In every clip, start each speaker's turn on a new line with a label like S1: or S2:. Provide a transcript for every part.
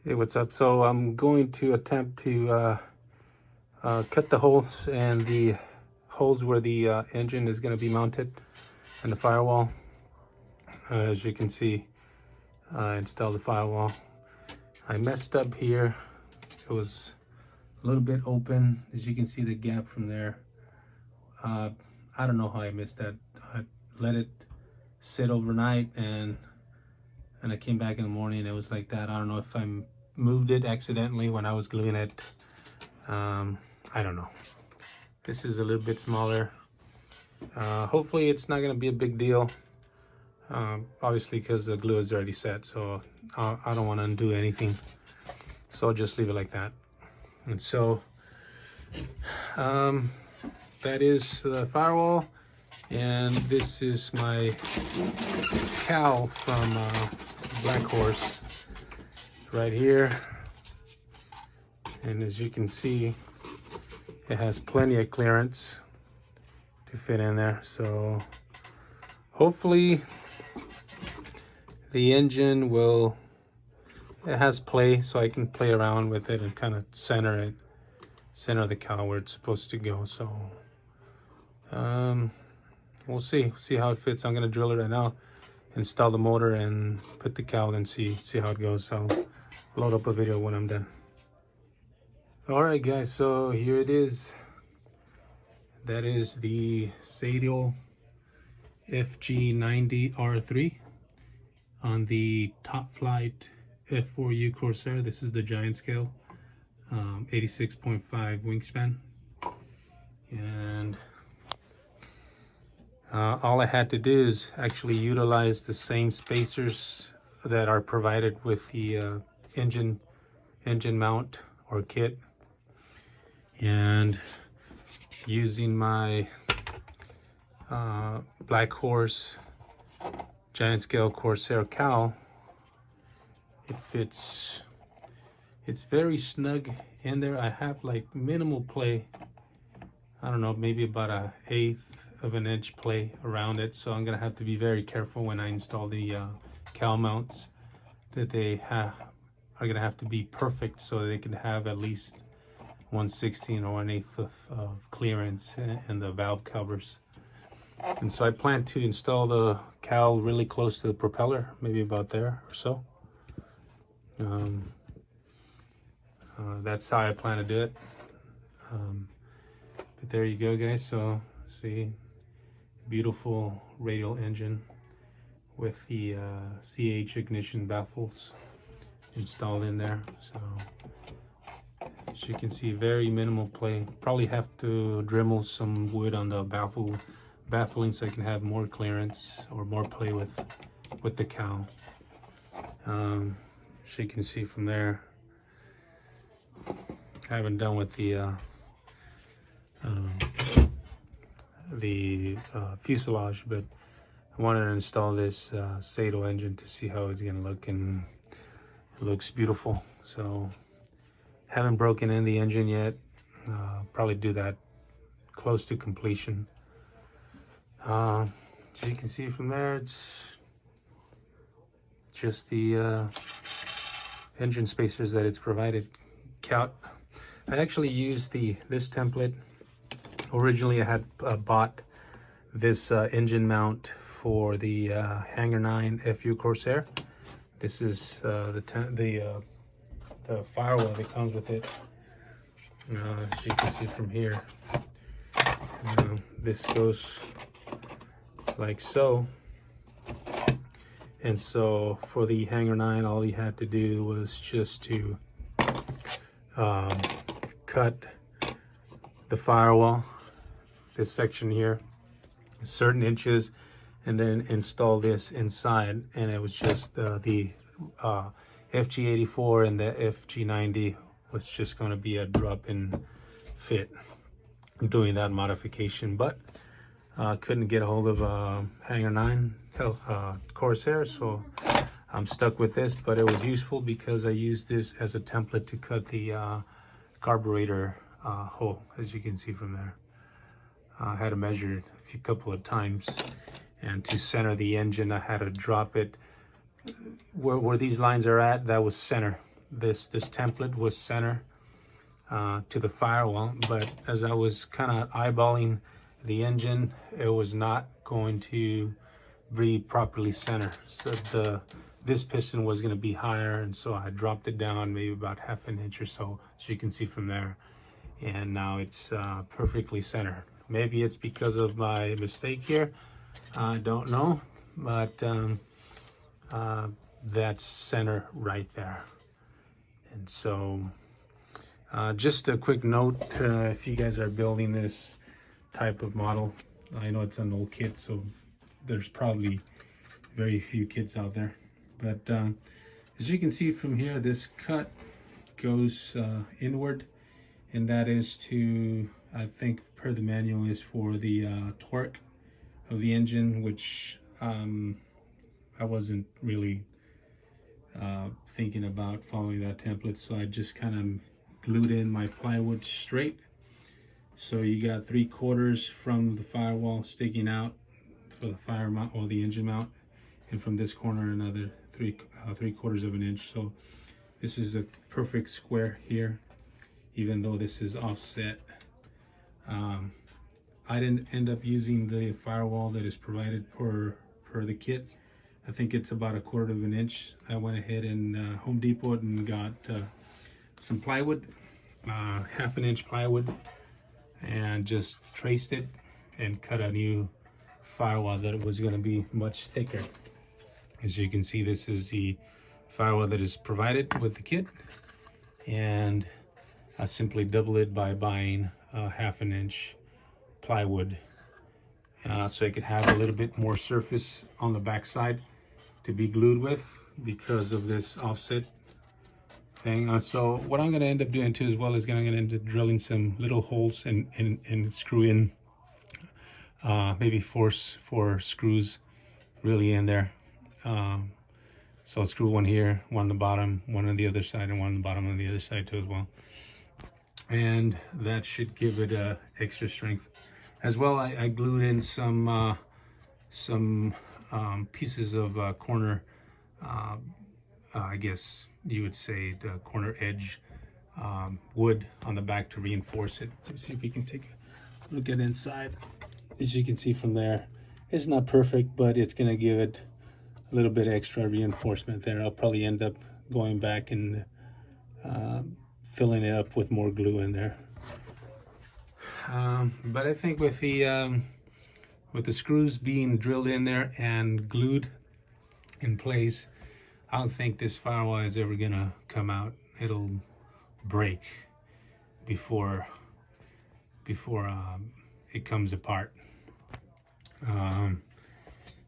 S1: Hey, what's up? So I'm going to attempt to cut the holes and the holes where the engine is going to be mounted and the firewall. As you can see, I installed the firewall. I messed up here. It was a little bit open. As you can see the gap from there. I don't know how I missed that. I let it sit overnight and I came back in the morning and it was like that. I don't know if I moved it accidentally when I was gluing it. I don't know. This is a little bit smaller. Hopefully it's not going to be a big deal. Obviously because the glue is already set, so I don't want to undo anything. So I'll just leave it like that. And so that is the firewall, and this is my cowl from Black Horse right here. And as you can see, it has plenty of clearance to fit in there. So hopefully the engine will, it has play, so I can play around with it and kind of center the cowl where it's supposed to go. So we'll see how it fits. I'm gonna drill it right now, install the motor and put the cowl and see how it goes. So I'll load up a video when I'm done. All right guys, so here it is. That is the Sadial FG90R3 on the Top Flite F4U Corsair. This is the giant scale, 86.5 wingspan. And all I had to do is actually utilize the same spacers that are provided with the engine mount or kit, and using my Black Horse giant scale Corsair cowl, it fits. It's very snug in there. I have like minimal play. I don't know, maybe about 1/8 of an inch play around it. So I'm gonna have to be very careful when I install the cowl mounts, that they are gonna have to be perfect so they can have at least 1/16 or 1/8 of clearance in the valve covers. And so I plan to install the cowl really close to the propeller, maybe about there or so. That's how I plan to do it. But there you go guys. So see, beautiful radial engine with the CH ignition baffles installed in there. So as you can see, very minimal play. Probably have to Dremel some wood on the baffling so I can have more clearance or more play with the cowl. As you can see from there, I haven't done with the fuselage, but I wanted to install this Sadial engine to see how it's gonna look, and it looks beautiful. So haven't broken in the engine yet. Probably do that close to completion. As you can see from there, it's just the engine spacers that it's provided. I actually used this template. Originally I had bought this engine mount for the Hanger 9 FU Corsair. This is the firewall that comes with it. As you can see from here, this goes like so. And so for the Hanger 9, all you had to do was just to cut the firewall, this section here, certain inches, and then install this inside. And it was just the FG84 and the FG90 was just going to be a drop-in fit doing that modification. But couldn't get a hold of Hanger 9 Corsair, so I'm stuck with this. But it was useful because I used this as a template to cut the carburetor hole, as you can see from there. I had to measure it a couple of times, and to center the engine I had to drop it where these lines are at. That was center. this template was center to the firewall, but as I was kind of eyeballing the engine, it was not going to be properly center. So this piston was going to be higher, and so I dropped it down maybe about half an inch or so, as you can see from there, and now it's perfectly centered. Maybe it's because of my mistake here, I don't know, but that's center right there. And so just a quick note, if you guys are building this type of model, I know it's an old kit, so there's probably very few kits out there, but as you can see from here, this cut goes inward, and that is to, I think per the manual, is for the torque of the engine, which I wasn't really thinking about following that template, so I just kind of glued in my plywood straight. So you got 3/4 from the firewall sticking out for the fire mount or the engine mount, and from this corner another 3/4 of an inch. So this is a perfect square here, even though this is offset. I didn't end up using the firewall that is provided per the kit. I think it's about 1/4 of an inch. I went ahead and Home Depot and got some plywood, 1/2 inch plywood, and just traced it and cut a new firewall that was going to be much thicker. As you can see, this is the firewall that is provided with the kit, and I simply double it by buying 1/2 inch plywood, so I could have a little bit more surface on the back side to be glued with because of this offset thing. So what I'm going to end up doing too as well is I'm going to end up drilling some little holes and screw in maybe four screws really in there. So I'll screw one here, one on the bottom, one on the other side, and one on the bottom on the other side too as well. And that should give it extra strength. As well, I glued in some pieces of corner, I guess you would say the corner edge wood on the back to reinforce it. Let's see if we can take a look at inside. As you can see from there, it's not perfect, but it's going to give it a little bit extra reinforcement there. I'll probably end up going back and filling it up with more glue in there. But I think with the screws being drilled in there and glued in place, I don't think this firewall is ever gonna come out. It'll break before it comes apart.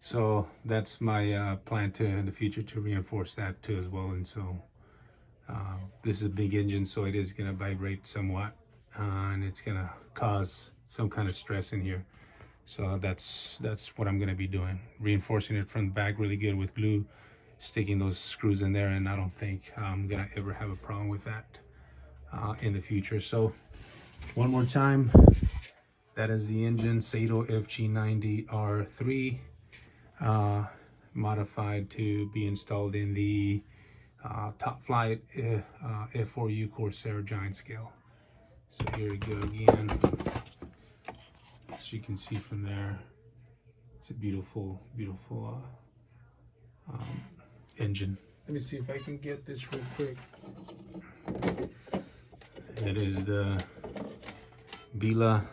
S1: So that's my plan to in the future, to reinforce that too as well. And so this is a big engine, so it is gonna vibrate somewhat, and it's gonna cause some kind of stress in here. So that's what I'm gonna be doing, reinforcing it from the back really good with glue, sticking those screws in there, and I don't think I'm gonna ever have a problem with that in the future. So one more time, that is the engine, Sato FG90R3, modified to be installed in the top Flite F4U Corsair giant scale. So here we go again. As you can see from there, it's a beautiful engine. Let me see if I can get this real quick. It is the Bila.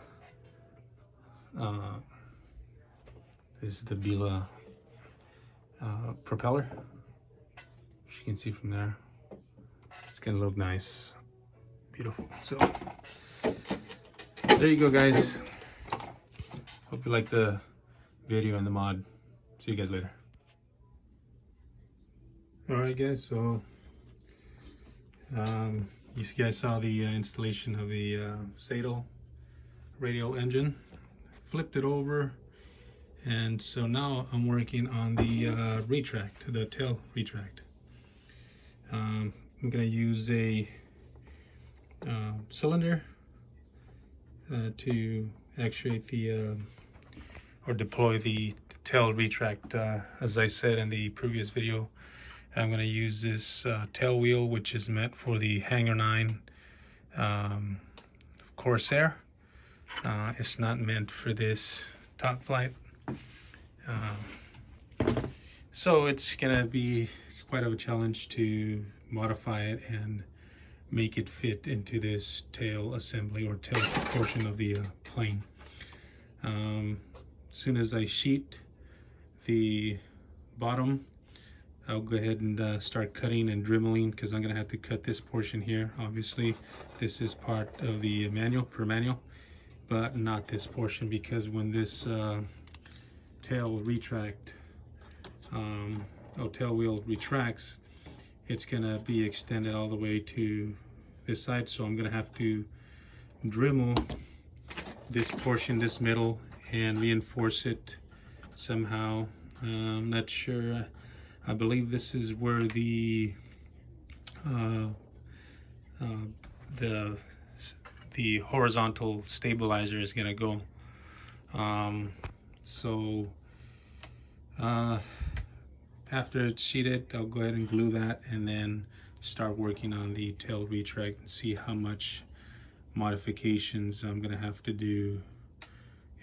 S1: This is the Bila propeller. As you can see from there, it's gonna look nice, beautiful. So there you go, guys. Hope you like the video and the mod. See you guys later. All right, guys. So you guys saw the installation of the Sato radial engine. Flipped it over, and so now I'm working on the retract, the tail retract. I'm gonna use a cylinder to actuate the or deploy the tail retract. As I said in the previous video, I'm going to use this tail wheel, which is meant for the Hanger 9 Corsair. It's not meant for this top Flite. So it's going to be quite of a challenge to modify it and make it fit into this tail assembly or tail portion of the plane. As soon as I sheet the bottom, I'll go ahead and start cutting and dremeling, because I'm gonna have to cut this portion here. Obviously this is part of the manual, but not this portion, because when this tail wheel retracts, it's gonna be extended all the way to this side. So I'm gonna have to dremel this portion, this middle, and reinforce it somehow. I'm not sure. I believe this is where the horizontal stabilizer is gonna go. After it's sheeted, I'll go ahead and glue that, and then start working on the tail retract and see how much modifications I'm gonna have to do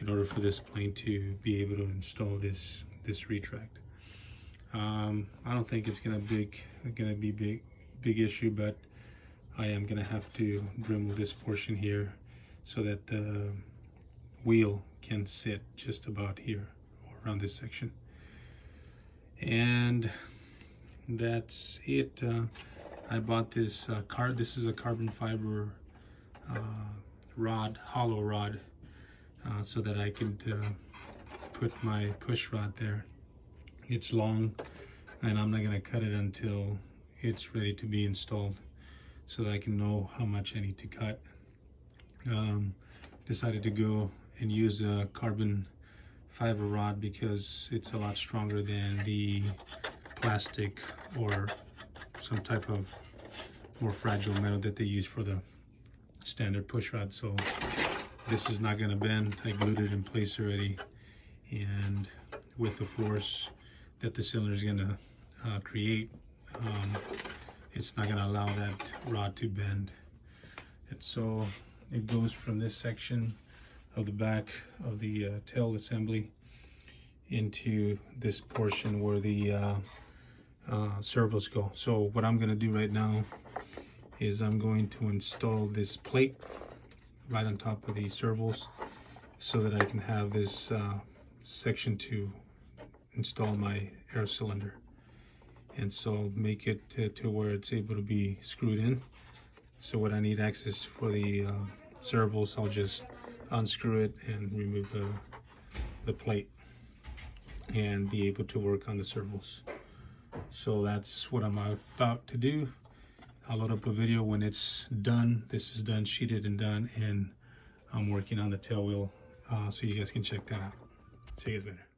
S1: in order for this plane to be able to install this retract. I don't think it's gonna be big issue, but I am gonna have to dremel this portion here so that the wheel can sit just about here or around this section. And that's it. I bought this this is a carbon fiber rod, hollow rod, so that I could put my push rod there. It's long, and I'm not going to cut it until it's ready to be installed, so that I can know how much I need to cut. Decided to go and use a carbon fiber rod because it's a lot stronger than the plastic or some type of more fragile metal that they use for the standard push rod. So this is not going to bend. I glued it in place already, and with the force that the cylinder is going to create, it's not going to allow that rod to bend. And so it goes from this section of the back of the tail assembly into this portion where the servos go. So what I'm going to do right now is I'm going to install this plate right on top of the servos, so that I can have this section to install my air cylinder. And so I'll make it to where it's able to be screwed in. So when I need access for the servos, I'll just unscrew it and remove the plate and be able to work on the servos. So that's what I'm about to do. I'll load up a video when it's done. This is done, sheeted and done, and I'm working on the tail wheel, so you guys can check that out. See you guys later.